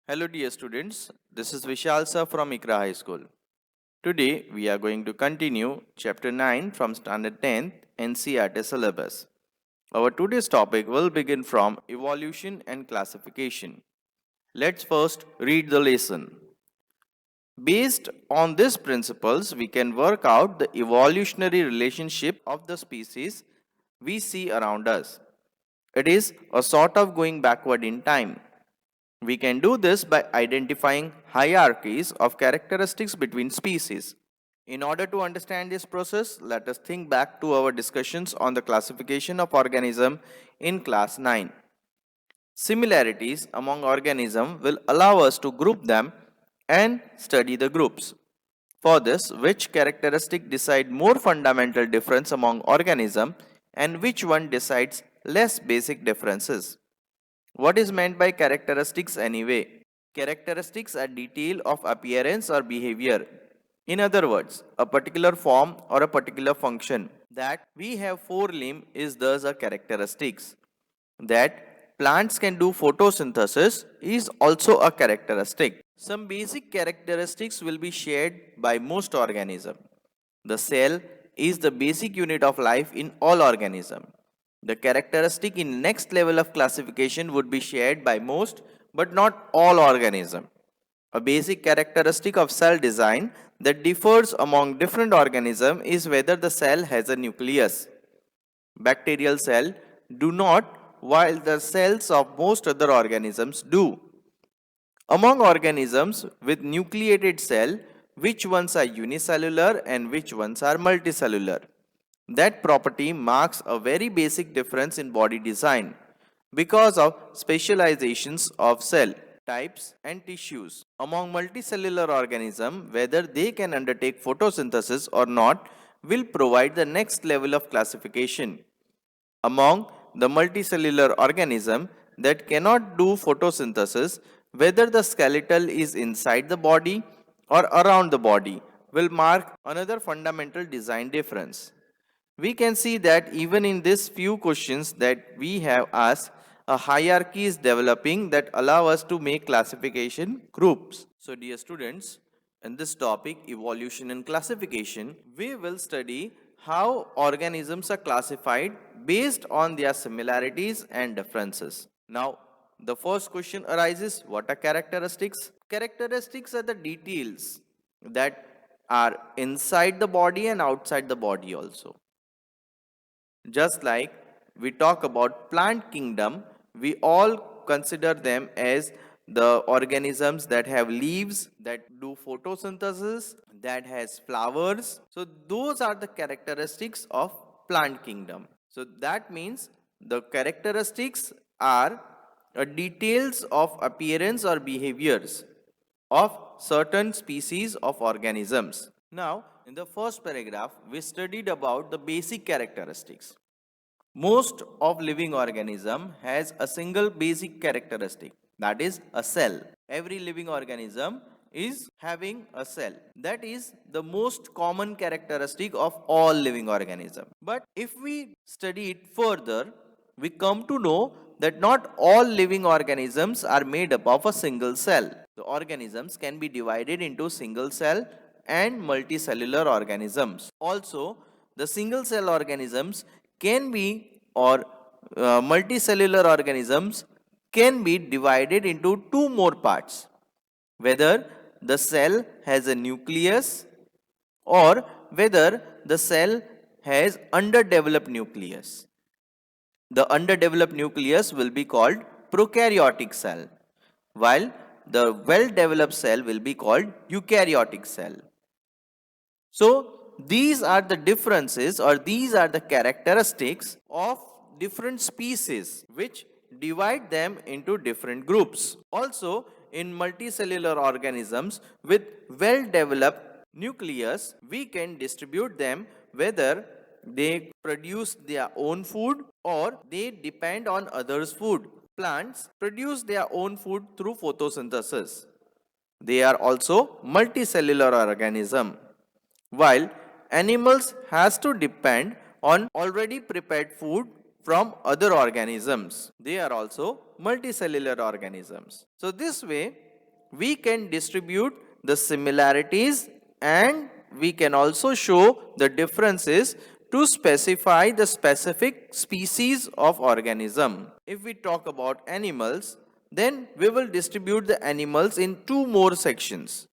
Hello dear students, this is Vishal sir from Ikra High School. Today we are going to continue chapter 9 from standard 10th NCERT syllabus. Our today's topic will begin from evolution and classification. Let's first read the lesson. Based on these principles, we can work out the evolutionary relationship of the species we see around us. It is a sort of going backward in time. We can do this by identifying hierarchies of characteristics between species. In order to understand this process, let us think back to our discussions on the classification of organisms in class 9. Similarities among organisms will allow us to group them and study the groups. For this, which characteristic decide more fundamental difference among organisms and which one decides less basic differences? What is meant by characteristics anyway? Characteristics are detail of appearance or behavior. In other words, a particular form or a particular function. That we have four limbs is thus a characteristics. That plants can do photosynthesis is also a characteristic. Some basic characteristics will be shared by most organisms. The cell is the basic unit of life in all organisms. The characteristic in next level of classification would be shared by most but not all organisms. A basic characteristic of cell design that differs among different organisms is whether the cell has a nucleus. Bacterial cell do not, while the cells of most other organisms do. Among organisms with nucleated cell, which ones are unicellular and which ones are multicellular? That property marks a very basic difference in body design because of specializations of cell types and tissues. Among multicellular organisms, whether they can undertake photosynthesis or not will provide the next level of classification. Among the multicellular organism that cannot do photosynthesis, whether the skeletal is inside the body or around the body will mark another fundamental design difference. We can see that even in these few questions that we have asked, a hierarchy is developing that allow us to make classification groups. So dear students, in this topic, evolution and classification, we will study how organisms are classified based on their similarities and differences. Now, the first question arises, what are characteristics? Characteristics are the details that are inside the body and outside the body also. Just like we talk about plant kingdom, we all consider them as the organisms that have leaves, that do photosynthesis, that has flowers. So those are the characteristics of plant kingdom. So that means the characteristics are details of appearance or behaviors of certain species of organisms. Now, in the first paragraph, we studied about the basic characteristics. Most of living organism has a single basic characteristic, that is a cell. Every living organism is having a cell. That is the most common characteristic of all living organism. But if we study it further, we come to know that not all living organisms are made up of a single cell. The organisms can be divided into single cell and multicellular organisms. Also, the single cell organisms can be multicellular organisms can be divided into two more parts, whether the cell has a nucleus or whether the cell has underdeveloped nucleus. The underdeveloped nucleus will be called prokaryotic cell, while the well-developed cell will be called eukaryotic cell. So, these are the differences or these are the characteristics of different species which divide them into different groups. Also, in multicellular organisms with well-developed nucleus, we can distribute them whether they produce their own food or they depend on others' food. Plants produce their own food through photosynthesis. They are also multicellular organism, while animals has to depend on already prepared food from other organisms. They are also multicellular organisms. So this way, we can distribute the similarities and we can also show the differences to specify the specific species of organism. If we talk about animals, then we will distribute the animals in two more sections,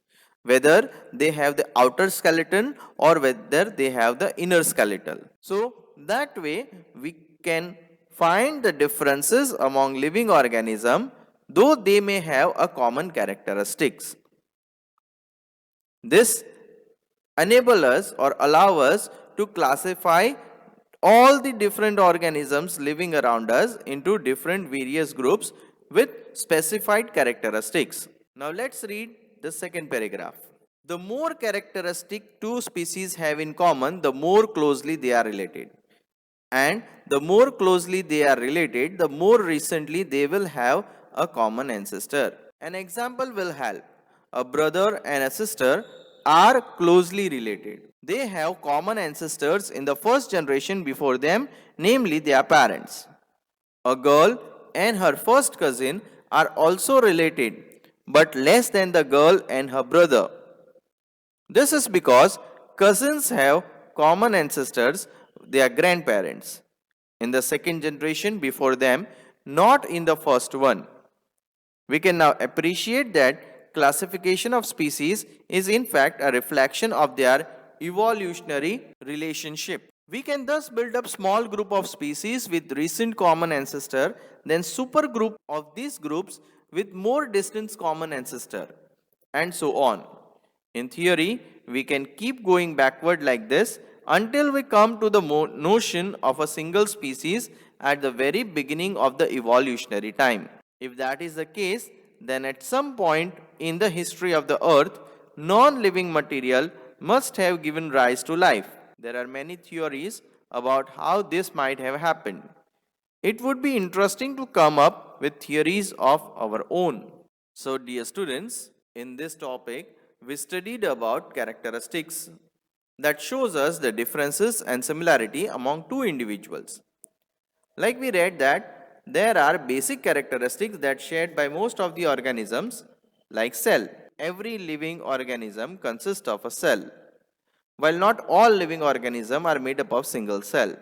whether they have the outer skeleton or whether they have the inner skeletal. So that way we can find the differences among living organisms, though they may have a common characteristics. This enable us or allow us to classify all the different organisms living around us into different various groups with specified characteristics. Now let's read the second paragraph. The more characteristic two species have in common, the more closely they are related. And the more closely they are related, the more recently they will have a common ancestor. An example will help. A brother and a sister are closely related. They have common ancestors in the first generation before them, namely their parents. A girl and her first cousin are also related, but less than the girl and her brother. This is because cousins have common ancestors, their grandparents, in the second generation before them, not in the first one. We can now appreciate that classification of species is in fact a reflection of their evolutionary relationship. We can thus build up small group of species with recent common ancestor, then supergroup of these groups with more distant common ancestor, and so on. In theory, we can keep going backward like this until we come to the notion of a single species at the very beginning of the evolutionary time. If that is the case, then at some point in the history of the earth, non-living material must have given rise to life. There are many theories about how this might have happened. It would be interesting to come up with theories of our own. So dear students, in this topic, we studied about characteristics that shows us the differences and similarity among two individuals. Like we read that there are basic characteristics that shared by most of the organisms, like cell. Every living organism consists of a cell, while not all living organisms are made up of single cell.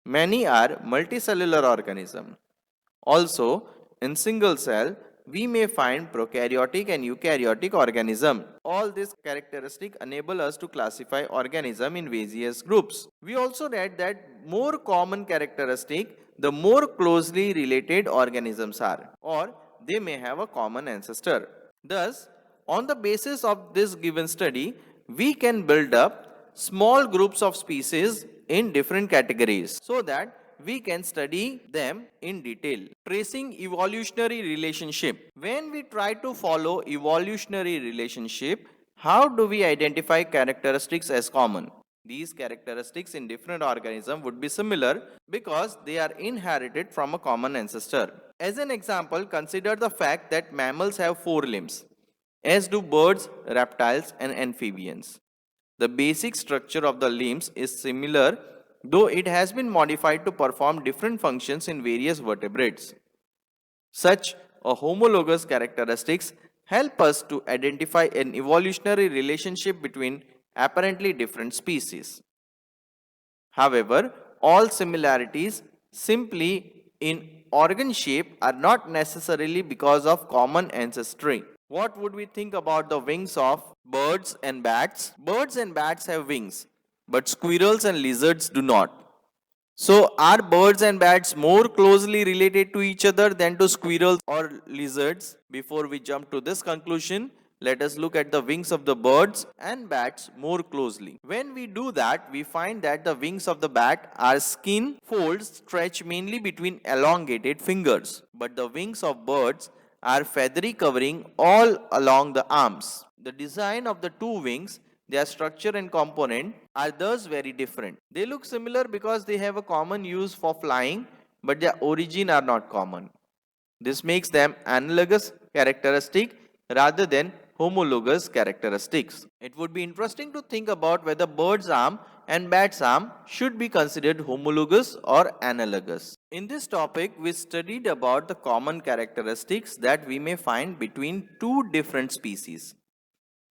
Many are multicellular organisms. Also, in single cell, we may find prokaryotic and eukaryotic organism. All these characteristics enable us to classify organism in various groups. We also read that more common characteristic, the more closely related organisms are, or they may have a common ancestor. Thus, on the basis of this given study, we can build up small groups of species in different categories so that we can study them in detail. Tracing evolutionary relationship. When we try to follow evolutionary relationship, how do we identify characteristics as common? These characteristics in different organisms would be similar because they are inherited from a common ancestor. As an example, consider the fact that mammals have 4 limbs, as do birds, reptiles, and amphibians. The basic structure of the limbs is similar, though it has been modified to perform different functions in various vertebrates. Such a homologous characteristics help us to identify an evolutionary relationship between apparently different species. However, all similarities simply in organ shape are not necessarily because of common ancestry. What would we think about the wings of birds and bats? Birds and bats have wings, but squirrels and lizards do not. So, are birds and bats more closely related to each other than to squirrels or lizards? Before we jump to this conclusion, let us look at the wings of the birds and bats more closely. When we do that, we find that the wings of the bat are skin folds stretched mainly between elongated fingers, but the wings of birds are feathery covering all along the arms. The design of the two wings, their structure and component are thus very different. They look similar because they have a common use for flying, but their origin are not common. This makes them analogous characteristic rather than homologous characteristics. It would be interesting to think about whether bird's arm and bat's arm should be considered homologous or analogous. In this topic, we studied about the common characteristics that we may find between two different species.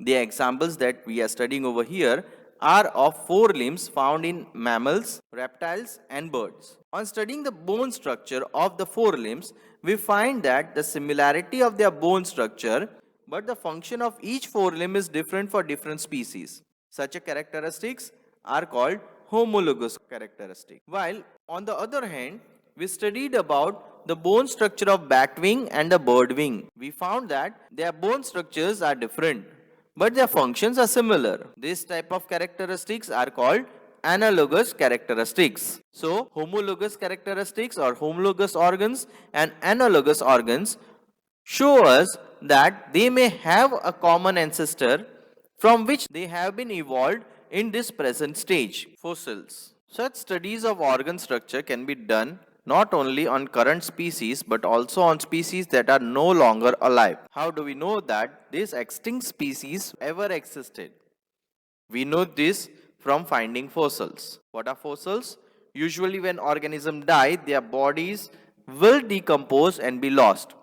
The examples that we are studying over here are of forelimbs found in mammals, reptiles, and birds. On studying the bone structure of the forelimbs, we find that the similarity of their bone structure, but the function of each forelimb is different for different species. Such a characteristics are called homologous characteristics. While on the other hand, we studied about the bone structure of bat wing and the bird wing. We found that their bone structures are different, but their functions are similar. This type of characteristics are called analogous characteristics. So, homologous characteristics or homologous organs and analogous organs show us that they may have a common ancestor from which they have been evolved in this present stage, fossils. Such studies of organ structure can be done not only on current species but also on species that are no longer alive. How do we know that this extinct species ever existed? We know this from finding fossils. What are fossils? Usually when organisms die, their bodies will decompose and be lost.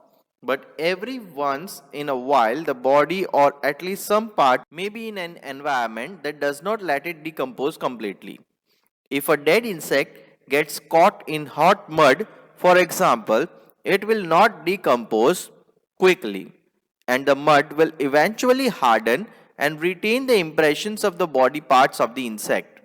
But every once in a while, the body or at least some part may be in an environment that does not let it decompose completely. If a dead insect gets caught in hot mud, for example, it will not decompose quickly, and the mud will eventually harden and retain the impressions of the body parts of the insect.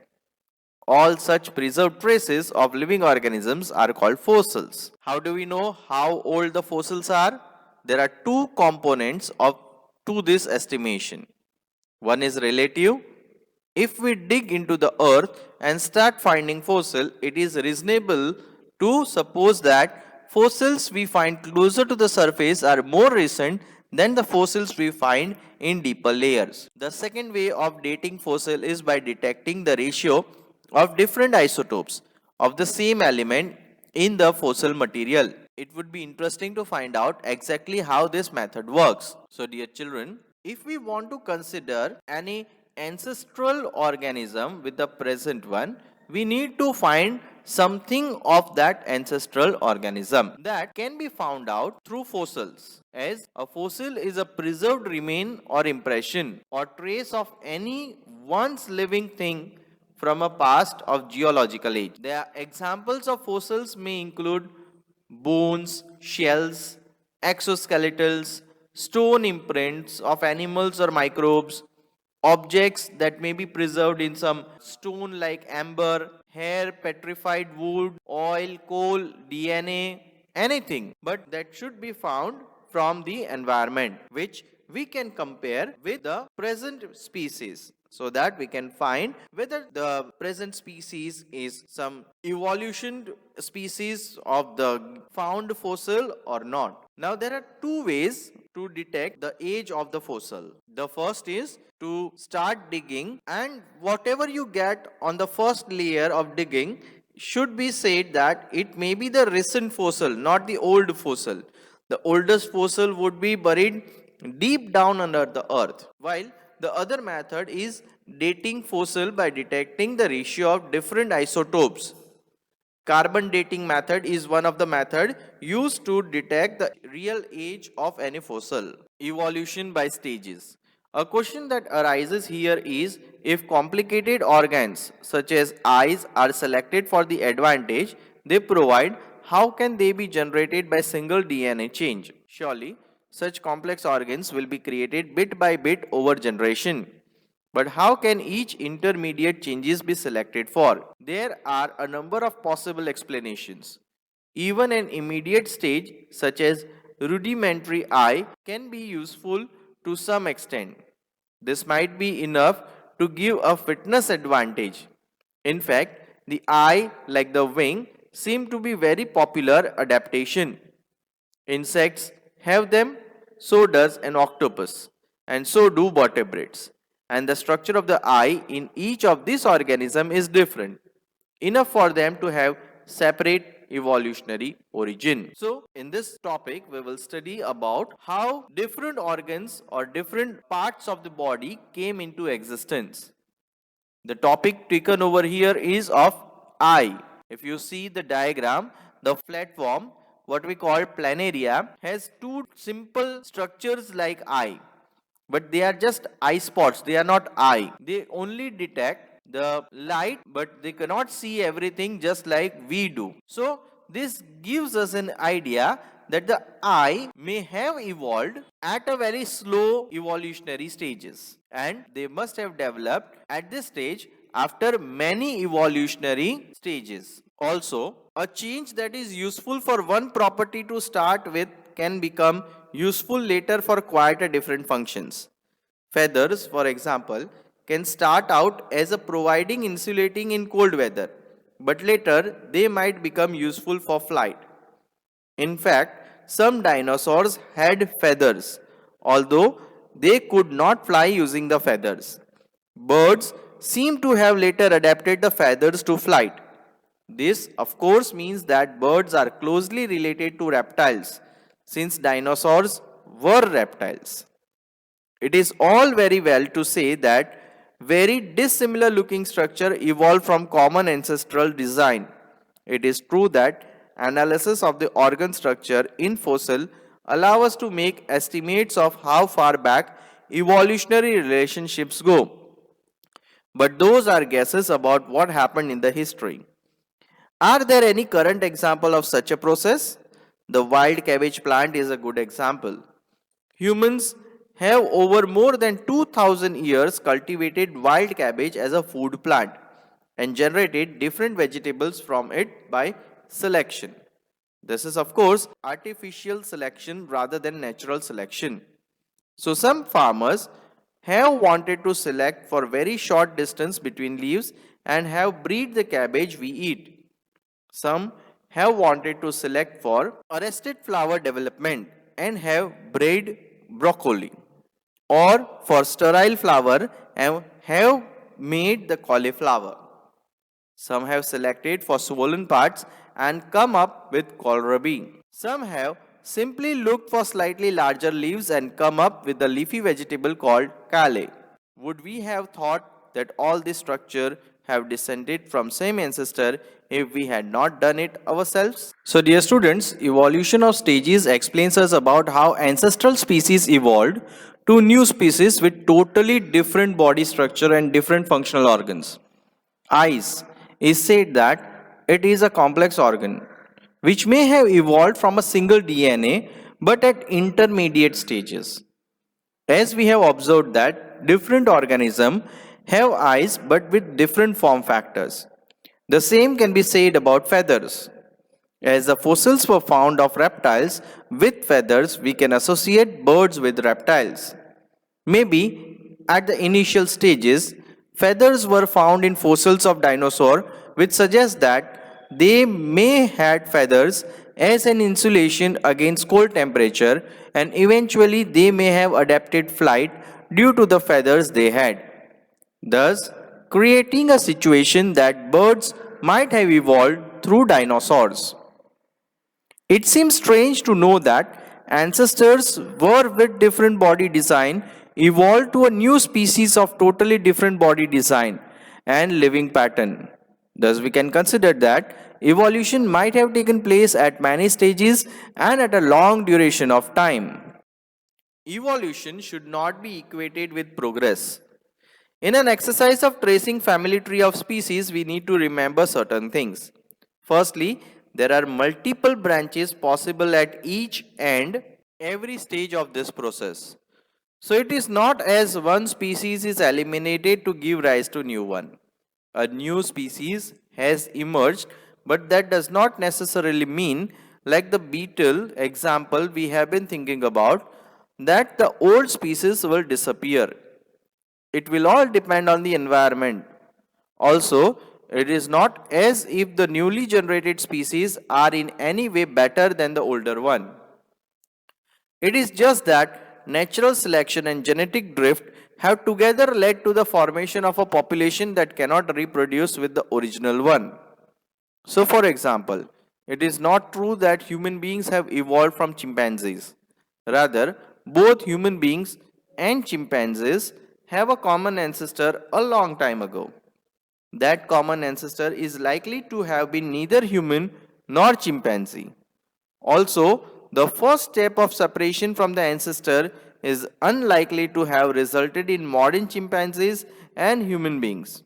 All such preserved traces of living organisms are called fossils. How do we know how old the fossils are? There are two components to this estimation. One is relative. If we dig into the earth and start finding fossil, it is reasonable to suppose that fossils we find closer to the surface are more recent than the fossils we find in deeper layers. The second way of dating fossil is by detecting the ratio of different isotopes of the same element in the fossil material. It would be interesting to find out exactly how this method works. So dear children, if we want to consider any ancestral organism with the present one, we need to find something of that ancestral organism that can be found out through fossils, as a fossil is a preserved remain or impression or trace of any once living thing from a past of geological age. Their examples of fossils may include bones, shells, exoskeletals, stone imprints of animals or microbes, objects that may be preserved in some stone like amber, hair, petrified wood, oil, coal, DNA, anything, but that should be found from the environment, which we can compare with the present species, so that we can find whether the present species is some evolution species of the found fossil or not. Now there are two ways to detect the age of the fossil. The first is to start digging, and whatever you get on the first layer of digging should be said that it may be the recent fossil, not the old fossil. The oldest fossil would be buried deep down under the earth, while the other method is dating fossil by detecting the ratio of different isotopes. Carbon dating method is one of the methods used to detect the real age of any fossil. Evolution by stages. A question that arises here is, if complicated organs such as eyes are selected for the advantage they provide, how can they be generated by single DNA change? Surely, such complex organs will be created bit by bit over generation. But how can each intermediate changes be selected for? There are a number of possible explanations. Even an immediate stage such as rudimentary eye can be useful to some extent. This might be enough to give a fitness advantage. In fact, the eye, like the wing, seem to be very popular adaptation. Insects have them, so does an octopus, and so do vertebrates. And the structure of the eye in each of these organisms is different, enough for them to have separate evolutionary origin. So, in this topic, we will study about how different organs or different parts of the body came into existence. The topic taken over here is of eye. If you see the diagram, the platform, what we call planaria, has two simple structures like eye. But they are just eye spots, they are not eye. They only detect the light, but they cannot see everything just like we do. So this gives us an idea that the eye may have evolved at a very slow evolutionary stages, and they must have developed at this stage after many evolutionary stages. Also, a change that is useful for one property to start with can become useful later for quite a different functions. Feathers, for example, can start out as a providing insulating in cold weather, but later they might become useful for flight. In fact, some dinosaurs had feathers, although they could not fly using the feathers. Birds seem to have later adapted the feathers to flight. This, of course, means that birds are closely related to reptiles, since dinosaurs were reptiles. It is all very well to say that very dissimilar looking structure evolved from common ancestral design. It is true that analysis of the organ structure in fossil allow us to make estimates of how far back evolutionary relationships go. But those are guesses about what happened in the history. Are there any current example of such a process? The wild cabbage plant is a good example. Humans have over more than 2000 years cultivated wild cabbage as a food plant and generated different vegetables from it by selection. This is, of course, artificial selection rather than natural selection. So some farmers have wanted to select for very short distance between leaves and have breed the cabbage we eat. Some have wanted to select for arrested flower development and have bred broccoli, or for sterile flower and have made the cauliflower. Some have selected for swollen parts and come up with kohlrabi. Some have simply looked for slightly larger leaves and come up with the leafy vegetable called kale. Would we have thought that all this structure have descended from same ancestor if we had not done it ourselves? So dear students, evolution of stages explains us about how ancestral species evolved to new species with totally different body structure and different functional organs. Eyes is said that it is a complex organ which may have evolved from a single DNA but at intermediate stages. As we have observed that different organisms have eyes but with different form factors. The same can be said about feathers. As the fossils were found of reptiles with feathers, we can associate birds with reptiles. Maybe at the initial stages, feathers were found in fossils of dinosaur, which suggests that they may had feathers as an insulation against cold temperature, and eventually they may have adapted flight due to the feathers they had, thus creating a situation that birds might have evolved through dinosaurs. It seems strange to know that ancestors were with different body design evolved to a new species of totally different body design and living pattern. Thus we can consider that evolution might have taken place at many stages and at a long duration of time. Evolution should not be equated with progress. In an exercise of tracing family tree of species, we need to remember certain things. Firstly, there are multiple branches possible at each and every stage of this process. So it is not as one species is eliminated to give rise to new one. A new species has emerged, but that does not necessarily mean, like the beetle example we have been thinking about, that the old species will disappear. It will all depend on the environment. Also, it is not as if the newly generated species are in any way better than the older one. It is just that natural selection and genetic drift have together led to the formation of a population that cannot reproduce with the original one. So, for example, it is not true that human beings have evolved from chimpanzees. Rather, both human beings and chimpanzees have a common ancestor a long time ago. That common ancestor is likely to have been neither human nor chimpanzee. Also, the first step of separation from the ancestor is unlikely to have resulted in modern chimpanzees and human beings.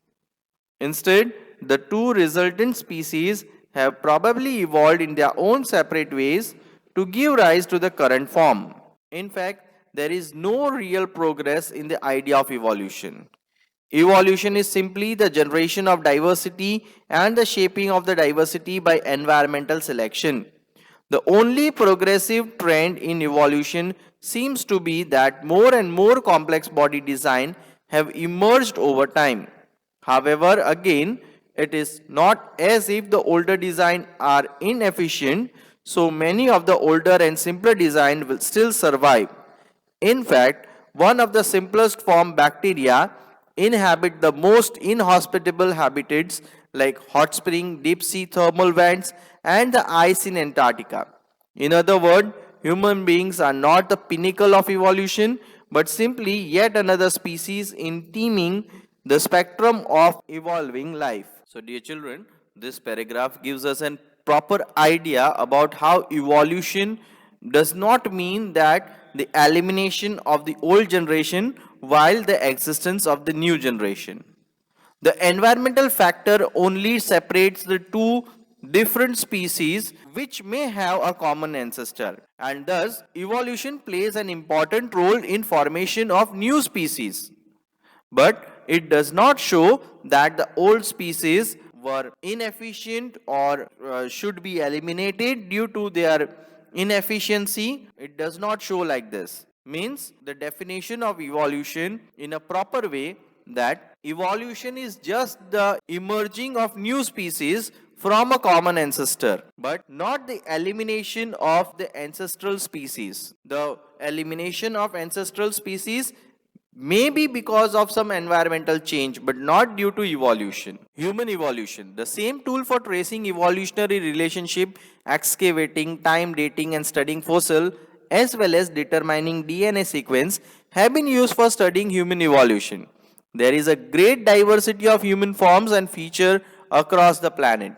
Instead, the two resultant species have probably evolved in their own separate ways to give rise to the current form. In fact, there is no real progress in the idea of evolution. Evolution is simply the generation of diversity and the shaping of the diversity by environmental selection. The only progressive trend in evolution seems to be that more and more complex body design have emerged over time. However, again, it is not as if the older design are inefficient, so many of the older and simpler design will still survive. In fact, one of the simplest form bacteria inhabit the most inhospitable habitats like hot spring, deep sea thermal vents, and the ice in Antarctica. In other words, human beings are not the pinnacle of evolution, but simply yet another species in teeming the spectrum of evolving life. So, dear children, this paragraph gives us a proper idea about how evolution does not mean that the elimination of the old generation while the existence of the new generation. The environmental factor only separates the two different species which may have a common ancestor, and thus evolution plays an important role in formation of new species. But it does not show that the old species were inefficient or should be eliminated due to their inefficiency. It does not show like this. Means the definition of evolution in a proper way, that evolution is just the emerging of new species from a common ancestor, but not the elimination of the ancestral species. The elimination of ancestral species maybe because of some environmental change, but not due to evolution. Human evolution, the same tool for tracing evolutionary relationship, excavating, time dating and studying fossil, as well as determining DNA sequence, have been used for studying human evolution. There is a great diversity of human forms and feature across the planet.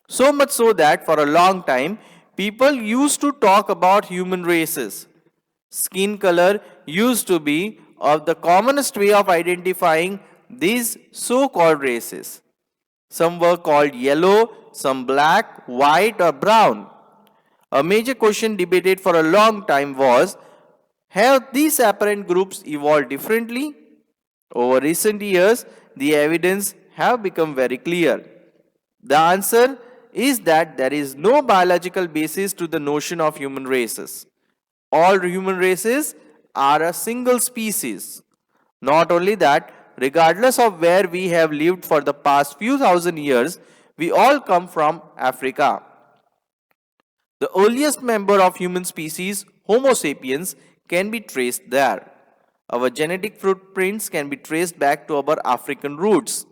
So much so that for a long time, people used to talk about human races. Skin color used to be of the commonest way of identifying these so-called races. Some were called yellow, some black, white or brown. A major question debated for a long time was, have these apparent groups evolved differently? Over recent years, the evidence have become very clear. The answer is that there is no biological basis to the notion of human races. All human races are a single species. Not only that, regardless of where we have lived for the past few thousand years, we all come from Africa. The earliest member of human species, Homo sapiens, can be traced there. Our genetic footprints can be traced back to our African roots.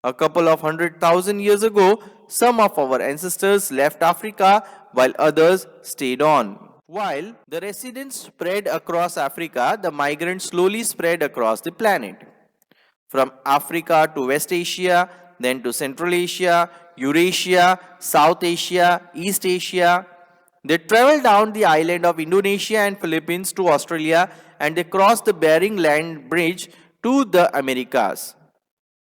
A couple of 100,000 years ago, some of our ancestors left Africa while others stayed on. While the residents spread across Africa, the migrants slowly spread across the planet. From Africa to West Asia, then to Central Asia, Eurasia, South Asia, East Asia. They traveled down the island of Indonesia and Philippines to Australia, and they crossed the Bering Land Bridge to the Americas.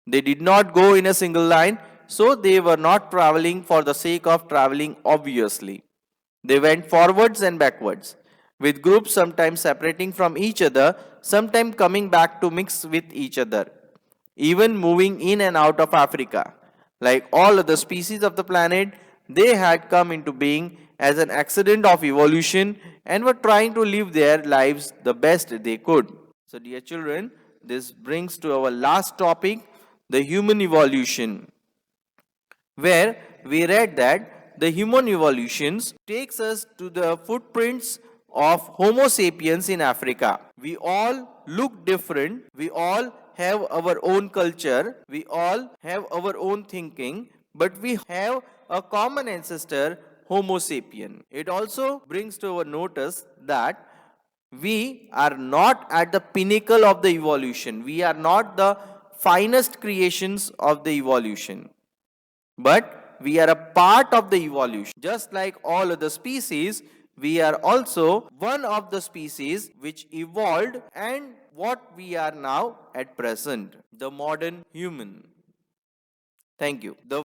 They did not go in a single line, so they were not traveling for the sake of traveling, obviously. They went forwards and backwards, with groups sometimes separating from each other, sometimes coming back to mix with each other, even moving in and out of Africa. Like all other species of the planet, they had come into being as an accident of evolution and were trying to live their lives the best they could. So, dear children, this brings to our last topic, the human evolution, where we read that the human evolutions takes us to the footprints of Homo sapiens in Africa. We all look different. We all have our own culture. We all have our own thinking, but we have a common ancestor, Homo sapien. It also brings to our notice that we are not at the pinnacle of the evolution. We are not the finest creations of the evolution. But we are a part of the evolution. Just like all other species, we are also one of the species which evolved and what we are now at present, the modern human. Thank you.